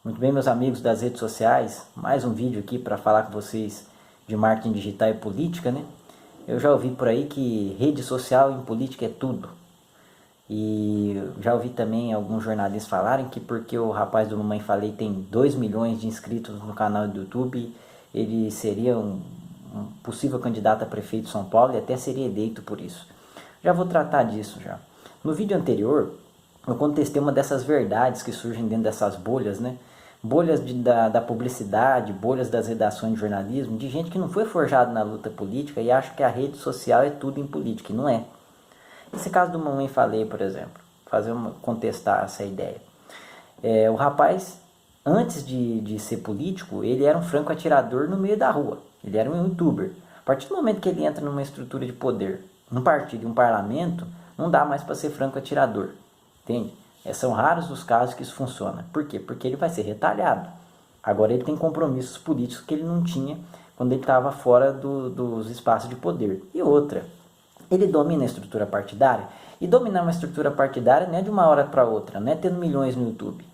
Muito bem, meus amigos das redes sociais, mais um vídeo aqui para falar com vocês de marketing digital e política, né? Eu já ouvi por aí que rede social em política é tudo. E já ouvi também alguns jornalistas falarem que porque o rapaz do Mamãe Falei tem 2 milhões de inscritos no canal do YouTube, ele seria um possível candidato a prefeito de São Paulo e até seria eleito por isso. Já vou tratar disso já. No vídeo anterior, eu contestei uma dessas verdades que surgem dentro dessas bolhas, né? Bolhas da publicidade, bolhas das redações de jornalismo, de gente que não foi forjado na luta política e acha que a rede social é tudo em política, e não é. Esse caso do Mamãe Falei, por exemplo, contestar essa ideia. O rapaz, antes de ser político, ele era um franco atirador no meio da rua. Ele era um youtuber. A partir do momento que ele entra numa estrutura de poder, num partido, um parlamento, não dá mais para ser franco atirador. Entende? São raros os casos que isso funciona. Por quê? Porque ele vai ser retalhado. Agora ele tem compromissos políticos que ele não tinha quando ele estava fora dos espaços de poder. E outra, ele domina a estrutura partidária. E dominar uma estrutura partidária não é de uma hora para outra, não é tendo milhões no YouTube.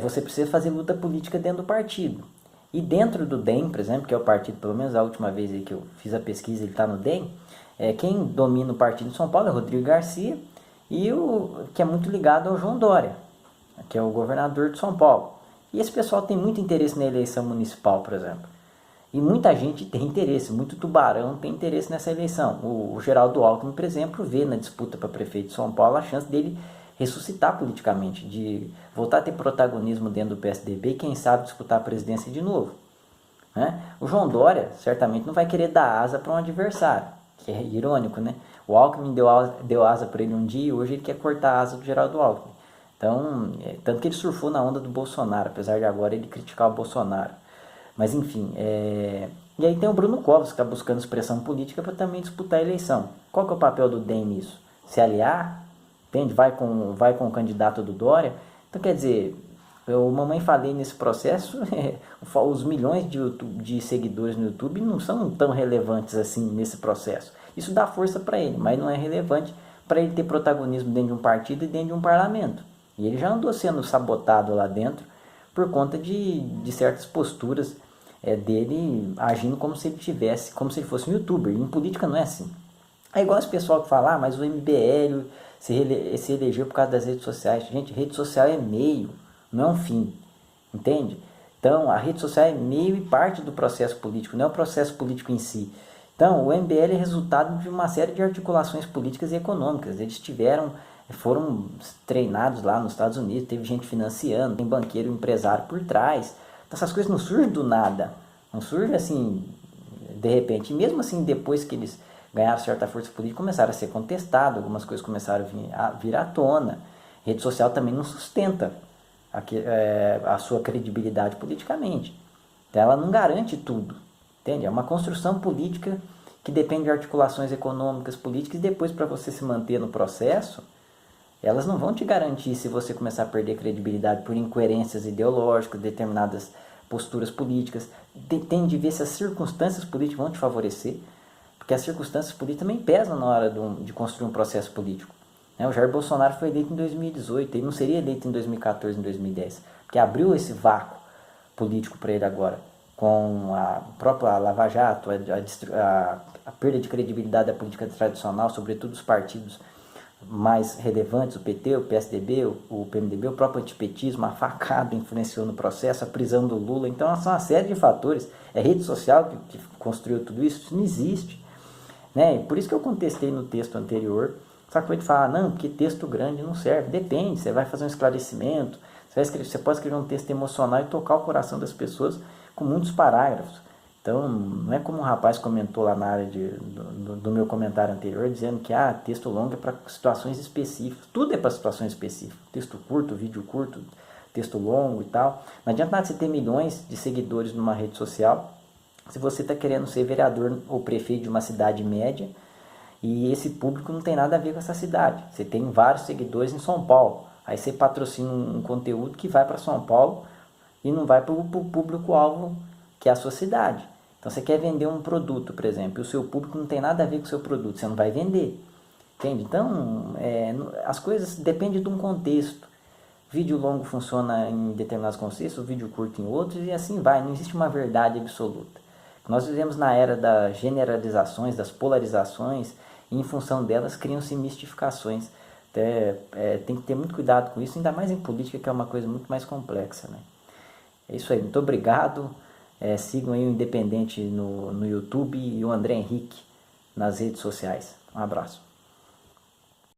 Você precisa fazer luta política dentro do partido. E dentro do DEM, por exemplo, que é o partido, pelo menos a última vez que eu fiz a pesquisa, ele está no DEM, quem domina o partido de São Paulo é o Rodrigo Garcia, e o que é muito ligado ao João Dória, que é o governador de São Paulo. E esse pessoal tem muito interesse na eleição municipal, por exemplo. E muita gente tem interesse, muito tubarão tem interesse nessa eleição. O Geraldo Alckmin, por exemplo, vê na disputa para prefeito de São Paulo a chance dele ressuscitar politicamente, de voltar a ter protagonismo dentro do PSDB e quem sabe disputar a presidência de novo. Né? O João Dória certamente não vai querer dar asa para um adversário, que é irônico, né? O Alckmin deu asa para ele um dia e hoje ele quer cortar a asa do Geraldo Alckmin. Então, tanto que ele surfou na onda do Bolsonaro, apesar de agora ele criticar o Bolsonaro. Mas enfim, e aí tem o Bruno Covas, que está buscando expressão política para também disputar a eleição. Qual que é o papel do DEM nisso? Se aliar? Entende? Vai com o candidato do Dória. Então, quer dizer, eu Mamãe Falei nesse processo, os milhões de seguidores no YouTube não são tão relevantes assim nesse processo. Isso dá força para ele, mas não é relevante para ele ter protagonismo dentro de um partido e dentro de um parlamento. E ele já andou sendo sabotado lá dentro por conta de certas posturas dele agindo como se ele fosse um youtuber. E em política não é assim. É igual esse pessoal que fala, mas o MBL se elegeu por causa das redes sociais. Gente, rede social é meio, não é um fim. Entende? Então, a rede social é meio e parte do processo político, não é o processo político em si. Então, o MBL é resultado de uma série de articulações políticas e econômicas. Eles foram treinados lá nos Estados Unidos, teve gente financiando, tem banqueiro, empresário por trás. Então, essas coisas não surgem do nada, não surgem assim, de repente. E mesmo assim, depois que eles ganharam certa força política, começaram a ser contestados, algumas coisas começaram a vir à tona. A rede social também não sustenta a sua credibilidade politicamente. Então, ela não garante tudo. Entende? É uma construção política que depende de articulações econômicas, políticas, e depois para você se manter no processo, elas não vão te garantir se você começar a perder credibilidade por incoerências ideológicas, determinadas posturas políticas. Tem de ver se as circunstâncias políticas vão te favorecer, porque as circunstâncias políticas também pesam na hora de construir um processo político. O Jair Bolsonaro foi eleito em 2018, ele não seria eleito em 2014, em 2010, porque abriu esse vácuo político para ele agora, com a própria Lava Jato, a perda de credibilidade da política tradicional, sobretudo os partidos mais relevantes, o PT, o PSDB, o PMDB, o próprio antipetismo, a facada influenciou no processo, a prisão do Lula. Então, são uma série de fatores. É rede social que construiu tudo isso? Isso não existe. Né? Por isso que eu contestei no texto anterior. Só que foi de falar, não, porque texto grande não serve. Depende, você vai fazer um esclarecimento, você pode escrever um texto emocional e tocar o coração das pessoas com muitos parágrafos. Então, não é como um rapaz comentou lá na área do meu comentário anterior, dizendo que texto longo é para situações específicas. Tudo é para situações específicas. Texto curto, vídeo curto, texto longo e tal. Não adianta nada você ter milhões de seguidores numa rede social se você está querendo ser vereador ou prefeito de uma cidade média e esse público não tem nada a ver com essa cidade. Você tem vários seguidores em São Paulo. Aí você patrocina um conteúdo que vai para São Paulo e não vai para o público-alvo, que é a sua cidade. Então, você quer vender um produto, por exemplo, e o seu público não tem nada a ver com o seu produto, você não vai vender. Entende? Então, as coisas dependem de um contexto. vídeo longo funciona em determinados contextos, vídeo curto em outros, e assim vai, não existe uma verdade absoluta. Nós vivemos na era das generalizações, das polarizações, e em função delas criam-se mistificações. Tem que ter muito cuidado com isso, ainda mais em política, que é uma coisa muito mais complexa, né? É isso aí, muito obrigado. Sigam aí o Independente no YouTube e o André Henrique nas redes sociais. Um abraço.